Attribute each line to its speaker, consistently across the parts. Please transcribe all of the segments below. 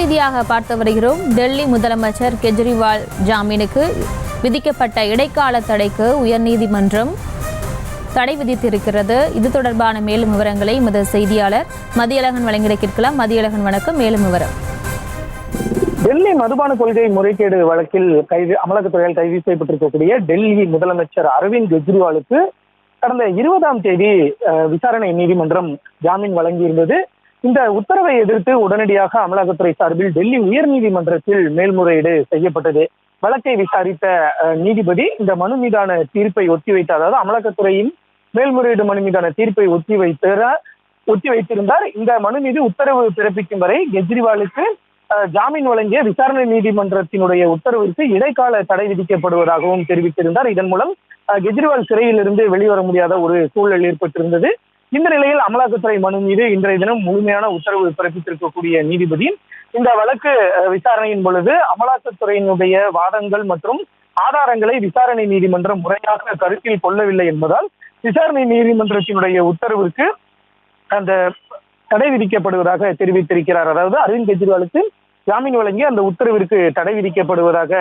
Speaker 1: செய்தியாக பார்த்து வருகிறோம். டெல்லி முதலமைச்சர் கெஜ்ரிவால் ஜாமீனுக்கு விதிக்கப்பட்ட இடைக்கால தடைக்கு உயர்நீதிமன்றம் தடை விதித்திருக்கிறது. இது தொடர்பான மேலும் விவரங்களை எமது செய்தியாளர் மதியழகன் வழங்கிட கேட்கலாம். மதியழகன், வணக்கம். மேலும் விவரம்.
Speaker 2: டெல்லி மதுபான கொள்கை முறைகேடு வழக்கில் அமலாக்கத்துறையால் கைது செய்யப்பட்டிருக்கக்கூடிய டெல்லி முதலமைச்சர் அரவிந்த் கெஜ்ரிவாலுக்கு கடந்த 20ஆம் தேதி விசாரணை நீதிமன்றம் ஜாமீன் வழங்கியிருந்தது. இந்த உத்தரவை எதிர்த்து உடனடியாக அமலாக்கத்துறை சார்பில் டெல்லி உயர்நீதிமன்றத்தில் மேல்முறையீடு செய்யப்பட்டது. வழக்கை விசாரித்த நீதிபதி இந்த மனு மீதான தீர்ப்பை ஒத்திவைத்தார். அதாவது அமலாக்கத்துறையின் மேல்முறையீடு மனு மீதான தீர்ப்பை ஒத்தி வைத்திருந்தார். இந்த மனு மீது உத்தரவு பிறப்பிக்கும் வரை கெஜ்ரிவாலுக்கு ஜாமீன் வழங்கிய விசாரணை நீதிமன்றத்தினுடைய உத்தரவிற்கு இடைக்கால தடை விதிக்கப்படுவதாகவும் தெரிவித்திருந்தார். இதன் மூலம் கெஜ்ரிவால் சிறையிலிருந்து வெளிவர முடியாத ஒரு சூழல் ஏற்பட்டிருந்தது. இந்த நிலையில் அமலாக்கத்துறை மனு மீது இன்றைய தினம் முழுமையான உத்தரவு பிறப்பித்திருக்கக்கூடிய நீதிபதி இந்த வழக்கு விசாரணையின் பொழுது அமலாக்கத்துறையினுடைய வாதங்கள் மற்றும் ஆதாரங்களை விசாரணை நீதிமன்றம் முறையாக கருத்தில் கொள்ளவில்லை என்பதால் விசாரணை நீதிமன்றத்தினுடைய உத்தரவிற்கு அந்த தடை விதிக்கப்படுவதாக தெரிவித்திருக்கிறார். அதாவது அரவிந்த் கெஜ்ரிவாலுக்கு ஜாமீன் வழங்கி அந்த உத்தரவிற்கு தடை விதிக்கப்படுவதாக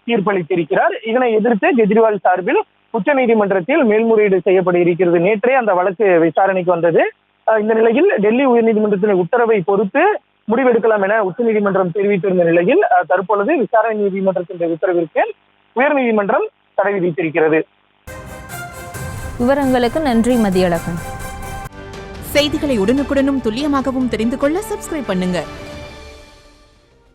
Speaker 2: தீர்ப்பளித்திருக்கிறார். இதனை எதிர்த்து கெஜ்ரிவால் சார்பில் உச்ச நீதிமன்றத்தில் மேல்முறையீடு செய்யப்பட இருக்கிறது. நேற்றே அந்த வழக்கு விசாரணைக்கு வந்தது. இந்த நிலையில் டெல்லி உயர்நீதிமன்றத்தின் உத்தரவை பொறுத்து முடிவெடுக்கலாம் என உச்சநீதிமன்றம் தெரிவித்திருந்த நிலையில் தற்பொழுது விசாரணை நீதிமன்றத்தின் உத்தரவிற்கு உயர்நீதிமன்றம் தடை விதித்திருக்கிறது.
Speaker 1: விவரங்களுக்கு நன்றி மதியழகன்.
Speaker 3: செய்திகளை உடனுக்குடனும் துல்லியமாகவும் தெரிந்து கொள்ள சப்ஸ்கிரைப் பண்ணுங்க.